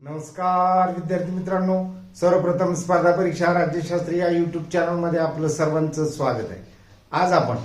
नमस्कार विद्यार्थी मित्रांनो, सर्वप्रथम स्पर्धा परीक्षा राज्यशास्त्र या युट्यूब चॅनलमध्ये आपलं सर्वांचं स्वागत आहे। आज आपण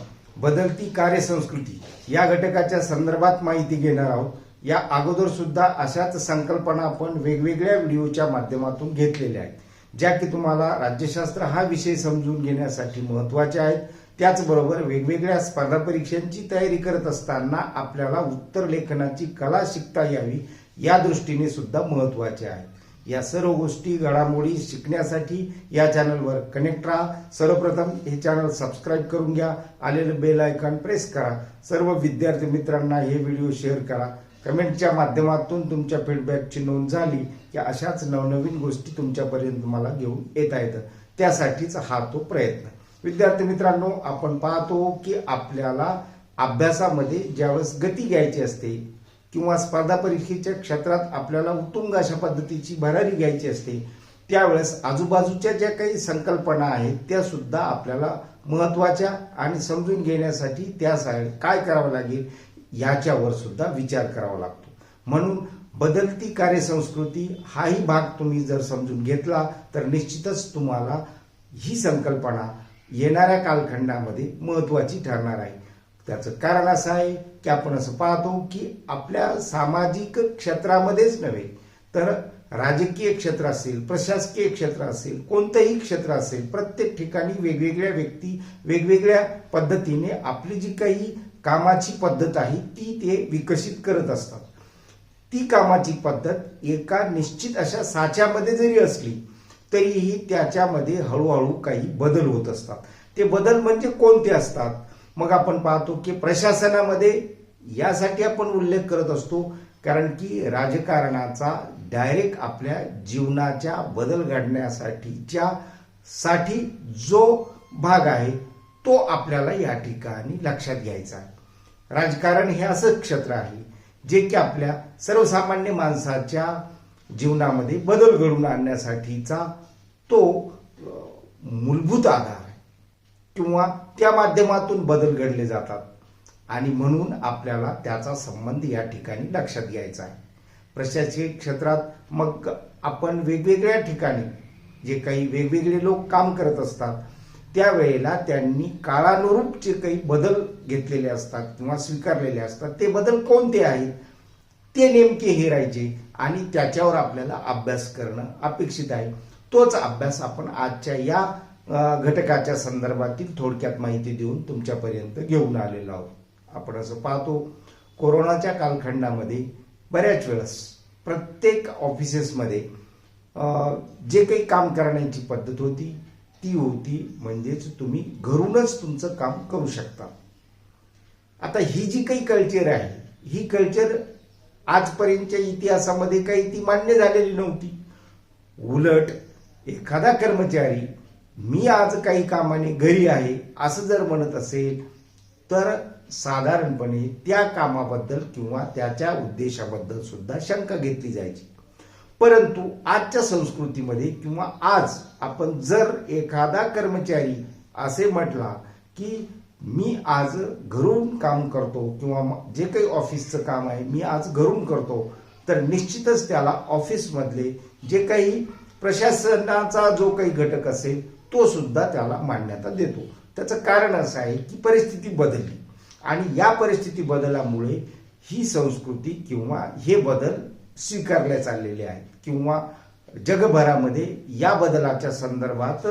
बदलती कार्यसंस्कृती या घटकाच्या संदर्भात माहिती घेणार आहोत। या अगोदर सुद्धा अशाच संकल्पना आपण वेगवेगळ्या व्हिडिओच्या माध्यमातून घेतलेल्या आहेत, ज्या की तुम्हाला राज्यशास्त्र हा विषय समजून घेण्यासाठी महत्त्वाचे आहेत। त्याचबरोबर वेगवेगळ्या स्पर्धा परीक्षांची तयारी करत असताना आपल्याला उत्तर लेखनाची कला शिकता यावी या दृष्टीने सुद्धा महत्त्वाचे आहे। या सर्व गोष्टी घडामोडी शिकण्यासाठी या चॅनलवर कनेक्ट राहा। सर्वप्रथम हे चॅनल सबस्क्राइब करून घ्या, आलेलं बेल आयकॉन प्रेस करा। सर्व विद्यार्थी मित्रांना हे व्हिडिओ शेअर करा। कमेंटच्या माध्यमातून तुमच्या फीडबॅकची नोंद झाली की अशाच नवनवीन गोष्टी तुमच्यापर्यंत मला घेऊन येता येतं, त्यासाठीच हा तो प्रयत्न। विद्यार्थी मित्रांनो, आपण पाहतो की आपल्याला अभ्यासामध्ये ज्यावेळेस गती घ्यायची असते किंवा स्पर्धा परीक्षेच्या क्षेत्रात आपल्याला उत्तुंग अशा पद्धतीची भरारी घ्यायची असते, त्यावेळेस आजूबाजूच्या ज्या काही संकल्पना आहेत त्या सुद्धा आपल्याला महत्त्वाच्या आणि समजून घेण्यासाठी त्यासाठी काय करावं लागेल याच्यावर सुद्धा विचार करावा लागतो। म्हणून बदलती कार्यसंस्कृती हाही भाग तुम्ही जर समजून घेतला तर निश्चितच तुम्हाला ही संकल्पना येणाऱ्या कालखंडामध्ये महत्त्वाची ठरणार आहे। त्याचं कारण असं आहे की आपण असं पाहतो की आपल्या सामाजिक क्षेत्रामध्येच नव्हे तर राजकीय क्षेत्र असेल, प्रशासकीय क्षेत्र असेल, कोणतंही क्षेत्र असेल, प्रत्येक ठिकाणी वेगवेगळ्या व्यक्ती वेगवेगळ्या पद्धतीने आपली जी काही कामाची पद्धत आहे ती ते विकसित करत असतात। ती कामाची पद्धत एका निश्चित अशा साच्यामध्ये जरी असली तरीही त्याच्यामध्ये हळूहळू काही बदल होत असतात। ते बदल म्हणजे कोणते असतात? मग आपण पाहतो की प्रशासनामध्ये यासाठी आपण उल्लेख करत असतो कारण की राजकारणाचा डायरेक्ट आपल्या जीवनाच्या बदल घडण्यासाठीच्या जो भाग आहे तो आपल्याला या ठिकाणी लक्षात घ्यायचा आहे। राजकारण हे असं क्षेत्र आहे जे की आपल्या सर्वसामान्य माणसाच्या जीवनामध्ये बदल घडवून आणण्यासाठीचा तो मूलभूत आधार आहे किंवा त्या माध्यमातून बदल घडले जातात आणि म्हणून आपल्याला त्याचा संबंध या ठिकाणी लक्षात घ्यायचा आहे। प्रशासकीय क्षेत्रात मग आपण वेगवेगळ्या ठिकाणी जे काही वेगवेगळे लोक काम करत असतात त्यावेळेला त्यांनी काळानुरूप जे काही बदल घेतलेले असतात किंवा स्वीकारलेले असतात ते बदल कोणते आहेत ते नेमके हेरायचे आणि त्याच्यावर आपल्याला अभ्यास करणं अपेक्षित आहे। तोच अभ्यास आपण आजच्या या घटकाच्या संदर्भातील थोडक्यात माहिती देऊन तुमच्यापर्यंत घेऊन आलेलो आहोत। आपण असं पाहतो कोरोनाच्या कालखंडामध्ये बऱ्याच वेळेस प्रत्येक ऑफिसेसमध्ये जे काही काम करण्याची पद्धत होती ती होती म्हणजेच तुम्ही घरूनच तुमचं काम करू शकता। आता ही जी काही कल्चर आहे ही कल्चर आजपर्यंतच्या इतिहासामध्ये काही ती मान्य झालेली नव्हती। उलट एखादा कर्मचारी मी आज काही कामाने घरी आहे असं जर म्हणत असेल तर साधारणपणे त्या कामाबद्दल किंवा त्याच्या उद्देशाबद्दल सुद्धा शंका घेतली जायची। परंतु आजच्या संस्कृतीमध्ये किंवा आज आपण जर एखादा कर्मचारी असे म्हटला की मी आज घरून काम करतो किंवा जे काही ऑफिसचं काम आहे मी आज घरून करतो तर निश्चितच त्याला ऑफिसमधले जे काही प्रशासनाचा जो काही घटक असेल तो सुद्धा त्याला मान्यता देतो। त्याचं कारण असं आहे की परिस्थिती बदलली आणि या परिस्थिती बदलामुळे ही संस्कृती किंवा हे बदल स्वीकारले चाललेले आहेत किंवा जगभरामध्ये या बदलाच्या संदर्भात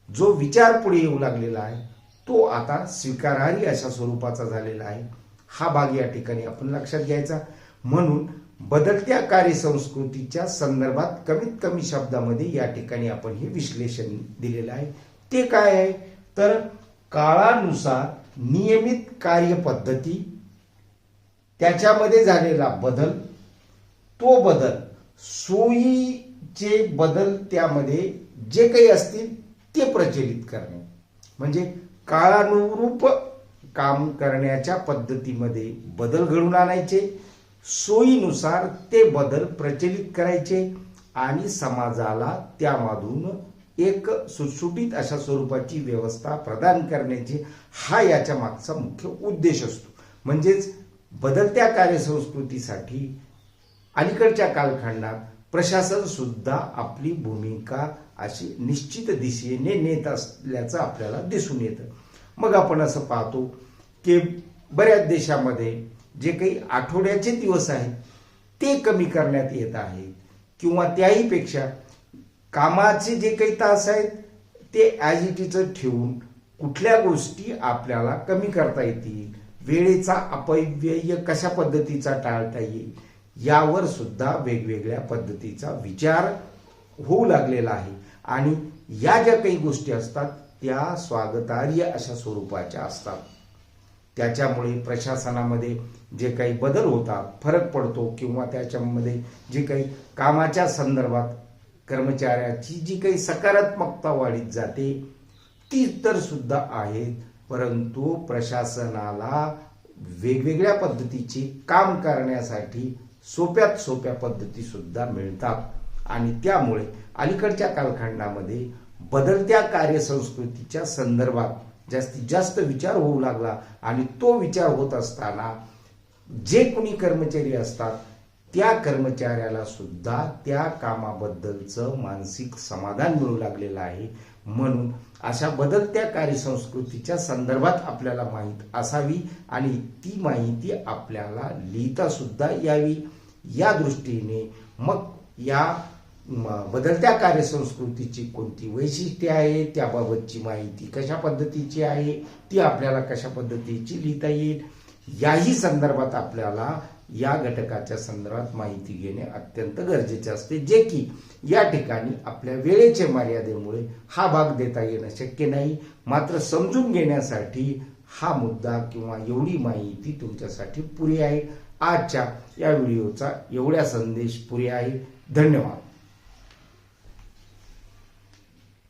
जो विचार पुढे येऊ लागलेला आहे तो आता स्वीकारार्ह अशा स्वरूपाचा झालेला आहे। हा भाग या ठिकाणी आपण लक्षात घ्यायचा। म्हणून बदलत्या कार्यसंस्कृतीच्या संदर्भात कमीत कमी शब्दामध्ये या ठिकाणी आपण हे विश्लेषण दिलेलं आहे। ते काय आहे तर काळानुसार नियमित कार्यपद्धती त्याच्यामध्ये झालेला बदल, तो बदल सोयीचे बदल त्यामध्ये जे काही असतील ते प्रचलित करणे म्हणजे काळानुरूप काम करण्याच्या पद्धतीमध्ये बदल घडवून आणायचे, सोयीनुसार ते बदल प्रचलित करायचे आणि समाजाला त्यामधून एक सुटसुटीत अशा स्वरूपाची व्यवस्था प्रदान करण्याची हा याच्या मागचा मुख्य उद्देश असतो। म्हणजेच बदलत्या कार्यसंस्कृतीसाठी अलीकडच्या कालखंडात प्रशासन सुद्धा आपली भूमिका अशी निश्चित दिशेने नेत असल्याचं आपल्याला दिसून येतं. मग आपण असं पाहतो की बऱ्याच देशामध्ये जे काही आठवड्याचे दिवस आहेत ते कमी करण्यात येत आहेत, किंवा त्याही पेक्षा कामाचे जे काही तास आहेत ते ॲज इट इज ठेवून कुठल्या गोष्टी आपल्याला कमी करता येतील, वेळेचा अपव्यय कशा पद्धतीचा टाळता येईल, यावर सुद्धा वेगवेगळ्या पद्धतीचा विचार होऊ लागलेला आहे. आणि या ज्या काही गोष्टी असतात त्या स्वागतार्ह अशा स्वरूपाच्या असतात. त्याच्यामुळे प्रशासनामध्ये जे काही बदल होतात, फरक पडतो, किंवा त्याच्यामध्ये जे काही कामाच्या संदर्भात कर्मचाऱ्याची जी काही सकारात्मकता वाढीत जाते ती तर सुद्धा आहेत, परंतु प्रशासनाला वेगवेगळ्या पद्धतीचे काम करण्यासाठी सोप्यात सोप्या पद्धती सुद्धा मिळतात. आणि त्यामुळे अलीकडच्या कालखंडामध्ये बदलत्या कार्यसंस्कृतीच्या संदर्भात जास्तीत जास्त विचार होऊ लागला. आणि तो विचार होत असताना जे कोणी कर्मचारी असतात त्या कर्मचाऱ्याला सुद्धा त्या कामाबद्दलचं मानसिक समाधान मिळू लागलेलं आहे. म्हणून अशा बदलत्या कार्यसंस्कृतीच्या संदर्भात आपल्याला माहीत असावी आणि ती माहिती आपल्याला लिहिता सुद्धा यावी. या दृष्टीने मग या बदलत्या कार्यसंस्कृतीची कोणती वैशिष्ट्ये आहे, त्याबाबतची माहिती कशा पद्धतीची आहे, ती आपल्याला कशा पद्धतीची लिहिता येईल, याही संदर्भात आपल्याला या घटकाच्या संदर्भात माहिती घेणे अत्यंत गरजेचे असते, जे की या ठिकाणी आपल्या वेळेच्या मर्यादेमुळे हा भाग देता येणं शक्य नाही. मात्र समजून घेण्यासाठी हा मुद्दा किंवा एवढी माहिती तुमच्यासाठी पुरी आहे. आजच्या या व्हिडिओचा एवढा संदेश पुरे आहे. धन्यवाद.